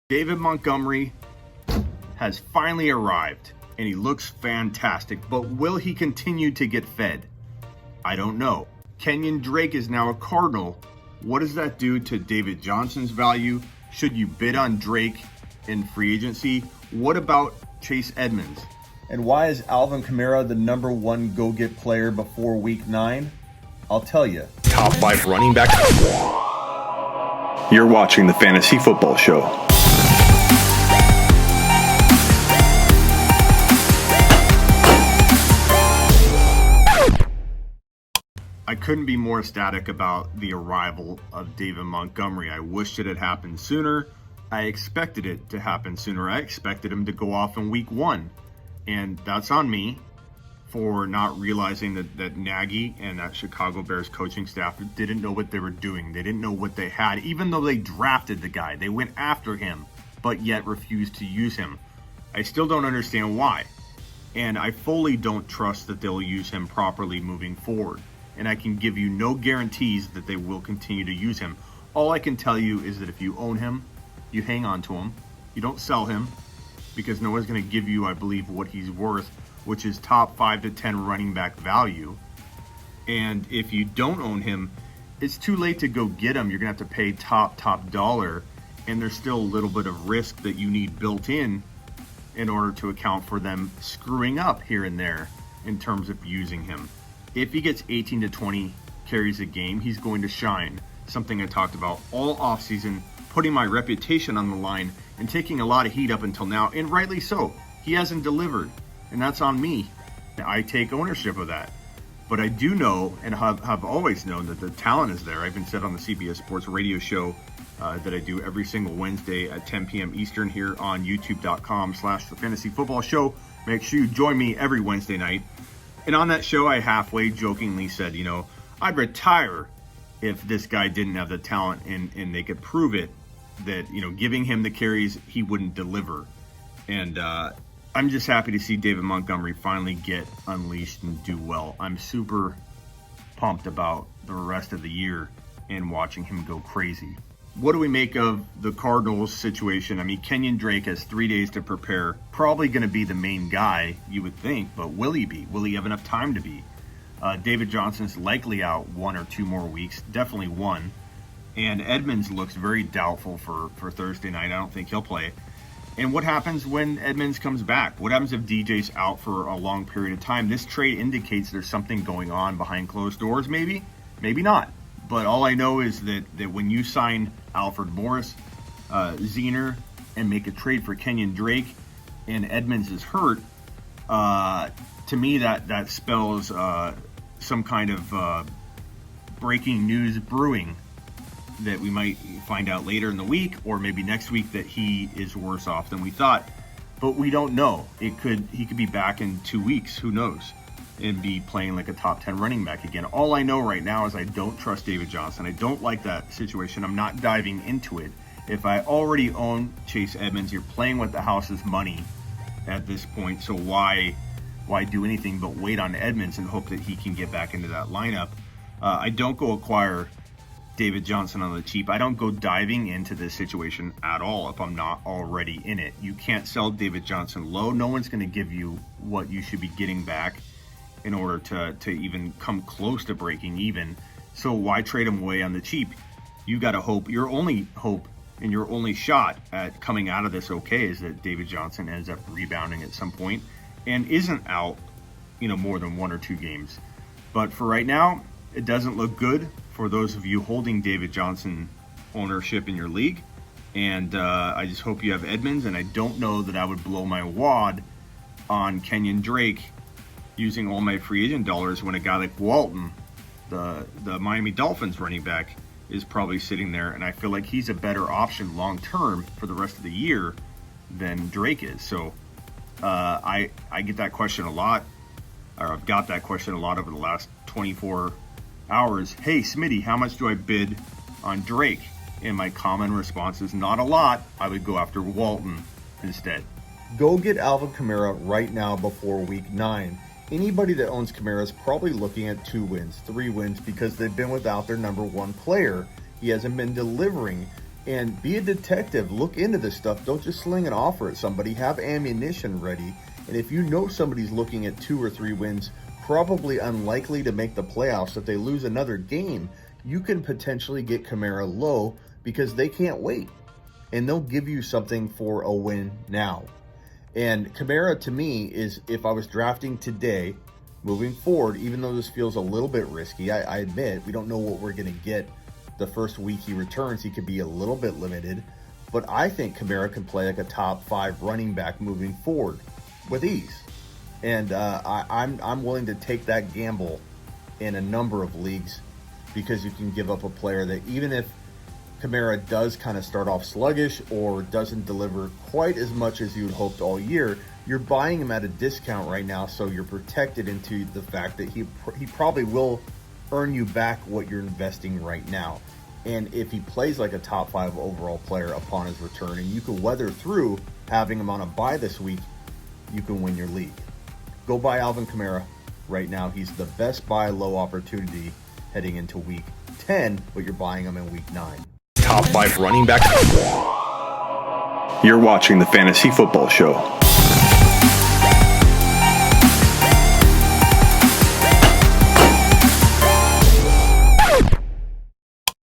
David Montgomery has finally arrived, and he looks fantastic, but will he continue to get fed? I don't know. Kenyon Drake is now a Cardinal. What does that do to David Johnson's value? Should you bid on Drake in free agency? What about Chase Edmonds? And why is Alvin Kamara the number one go-get player before week 9? I'll tell you. Top 5 running back. You're watching the Fantasy Football Show. I couldn't be more ecstatic about the arrival of David Montgomery. I wished it had happened sooner. I expected it to happen sooner. I expected him to go off in week 1. And that's on me for not realizing that Nagy and that Chicago Bears coaching staff didn't know what they were doing. They didn't know what they had, even though they drafted the guy. They went after him, but yet refused to use him. I still don't understand why. And I fully don't trust that they'll use him properly moving forward. And I can give you no guarantees that they will continue to use him. All I can tell you is that if you own him, you hang on to him. You don't sell him, because no one's going to give you, I believe, what he's worth, which is top 5 to 10 running back value. And if you don't own him, it's too late to go get him. You're going to have to pay top dollar, and there's still a little bit of risk that you need built in order to account for them screwing up here and there in terms of using him. If he gets 18 to 20 carries a game, he's going to shine. Something I talked about all offseason, putting my reputation on the line and taking a lot of heat up until now, and rightly so. He hasn't delivered, and that's on me. I take ownership of that. But I do know, and have always known, that the talent is there. I've been said on the CBS Sports radio show that I do every single Wednesday at 10 p.m. Eastern here on youtube.com/the Fantasy Football Show. Make sure you join me every Wednesday night. And on that show, I halfway jokingly said, I'd retire if this guy didn't have the talent and they could prove it that, giving him the carries, he wouldn't deliver. And I'm just happy to see David Montgomery finally get unleashed and do well. I'm super pumped about the rest of the year and watching him go crazy. What do we make of the Cardinals situation? I mean, Kenyon Drake has 3 days to prepare. Probably going to be the main guy, you would think, but will he be? Will he have enough time to be? David Johnson's likely out 1 or 2 more weeks, definitely 1. And Edmonds looks very doubtful for Thursday night. I don't think he'll play. And what happens when Edmonds comes back? What happens if DJ's out for a long period of time? This trade indicates there's something going on behind closed doors, maybe? Maybe not. But all I know is that when you sign Alfred Morris, Zener, and make a trade for Kenyon Drake, and Edmonds is hurt, to me that spells some kind of breaking news brewing that we might find out later in the week, or maybe next week, that he is worse off than we thought. But we don't know. He could be back in 2 weeks. Who knows? And be playing like a top 10 running back again. All I know right now is I don't trust David Johnson. I don't like that situation. I'm not diving into it. If I already own Chase Edmonds, you're playing with the house's money at this point. So why do anything but wait on Edmonds and hope that he can get back into that lineup? I don't go acquire David Johnson on the cheap. I don't go diving into this situation at all if I'm not already in it. You can't sell David Johnson low. No one's going to give you what you should be getting back in order to even come close to breaking even. So why trade him away on the cheap? You got to hope. Your only hope and your only shot at coming out of this okay is that David Johnson ends up rebounding at some point and isn't out, more than 1 or 2 games. But for right now, it doesn't look good for those of you holding David Johnson ownership in your league. And I just hope you have Edmonds, and I don't know that I would blow my wad on Kenyon Drake using all my free agent dollars when a guy like Walton, the Miami Dolphins running back, is probably sitting there, and I feel like he's a better option long term for the rest of the year than Drake is. So I get that question a lot, or I've got that question a lot over the last 24 hours. Hey Smitty, how much do I bid on Drake? And my common response is not a lot. I would go after Walton instead. Go get Alvin Kamara right now before week 9. Anybody that owns Kamara is probably looking at 2 wins, 3 wins, because they've been without their number 1 player. He hasn't been delivering. And be a detective. Look into this stuff. Don't just sling an offer at somebody. Have ammunition ready. And if you know somebody's looking at 2 or 3 wins, probably unlikely to make the playoffs, if they lose another game, you can potentially get Kamara low because they can't wait. And they'll give you something for a win now. And Kamara, to me, is, if I was drafting today, moving forward, even though this feels a little bit risky, I admit, we don't know what we're going to get the first week he returns. He could be a little bit limited. But I think Kamara can play like a top 5 running back moving forward with ease. And I'm willing to take that gamble in a number of leagues, because you can give up a player that, even if Kamara does kind of start off sluggish or doesn't deliver quite as much as you'd hoped all year, you're buying him at a discount right now, so you're protected into the fact that he probably will earn you back what you're investing right now. And if he plays like a top 5 overall player upon his return, and you can weather through having him on a bye this week, you can win your league. Go buy Alvin Kamara right now. He's the best buy low opportunity heading into week 10, but you're buying him in week 9. Top 5 running back. You're watching the Fantasy Football Show.